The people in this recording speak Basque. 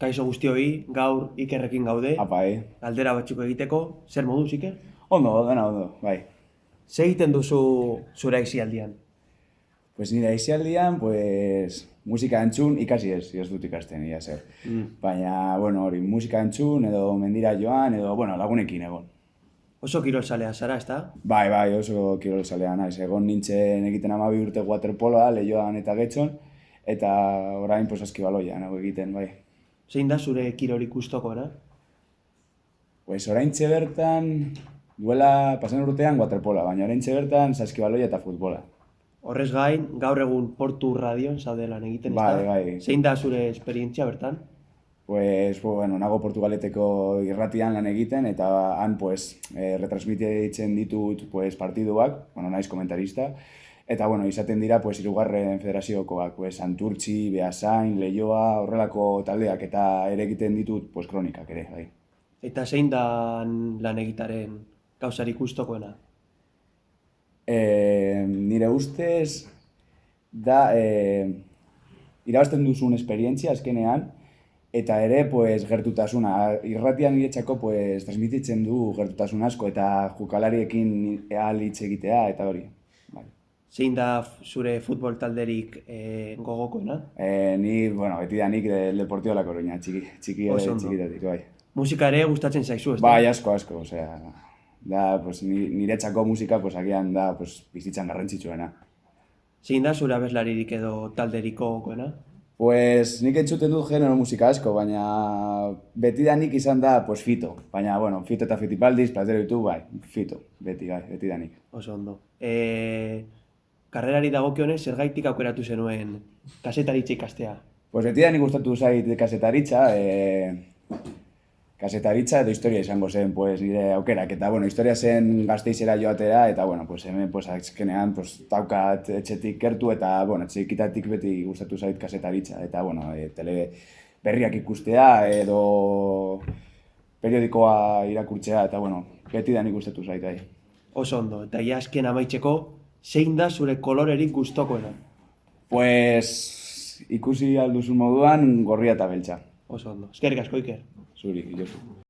Kaixo guztioi, gaur Ikerrekin gaude, Apa, galdera batzuk egiteko, zer moduz, Iker? Ondo, dena ondo, bai. Zer egiten duzu zure aisialdian? Pues nire aisialdian, pues, musika entzun ikasi ez dut ikasten, ia zer. Baina, bueno, hori, musika entzun, edo mendira joan, edo, bueno, lagunekin egon. Oso kirolzalea zara, ezta? Bai, oso kirolzalea naiz. Egon nintzen egiten 12 urte waterpoloa, Leioan eta Getxon, eta orain, pues, askibaloia nago egiten, bai. Zein da zure kirolik gustokoena? Pues oraintxe bertan, pasan urtean waterpola, baina oraintxe bertan saskibaloia eta futbola. Horrez gain, gaur egun Portu Radion zaude lan egiten, ezta? Bai. Zein da zure esperientzia bertan? Pues, bueno, nago Portugaleteko irratian lan egiten, eta han, pues, retransmititzen ditut, pues, partiduak, bueno, naiz komentarista, eta, bueno, izaten dira, pues, hirugarren federaziokoak, pues, Santurtzi, Beasain, Leioa, horrelako taldeak, eta ere egiten ditut, pues, kronikak ere, bai. Eta zein da lan egitaren gauzarik gustokoena? Nire ustez, da, irabazten duzun esperientzia azkenean, eta ere, pues, gertutasuna. Irratian niretzako, pues, transmititzen du gertutasun asko, eta jokalariekin ahal hitz egitea, eta hori. Bai. Zein da zure futbol talderik gogokoena? Ni, bueno, betidanik del Deportivo La Coruña, Oso ondo. txikitatik, bai. Musika ere gustatzen zaizu, ezta? Bai, asko, osea, da, pues, niretzako musika, pues, agian da, pues, bizitzan garrantzitsuena. Zein da zure abeslaririk edo talderik gogokoena? Pues nik entzuten dut genero musika asko, baina betidanik izan da, pues, Fito. Baina, bueno, Fito eta Fitipaldiz, platero ditu, bai, Fito, betidanik. Oso ondo. Karrerari dagokionez, zergaitik aukeratu zenuen kazetaritza ikastea? Pues betidanik gustatu zait kazetaritza, kazetaritza edo historia izango zen, pues, nire aukerak. Eta, bueno, historia zen Gasteizera joatera, eta, bueno, pues, hemen, pues, azkenean, pues, daukat etxetik gertu, eta, bueno, txikitatik beti gustatu zait kazetaritza. Eta, bueno, tele berriak ikustea, edo periodikoa irakurtzea, eta, bueno, betidanik gustatu zait, bai. Oso ondo. Eta ia azken amaitzeko, zein da zure kolorerik gustokoena? Pues, ikusi alduzun moduan, gorria eta beltza. Oso ondo. Eskerrik asko, Iker. Zuri, Josu.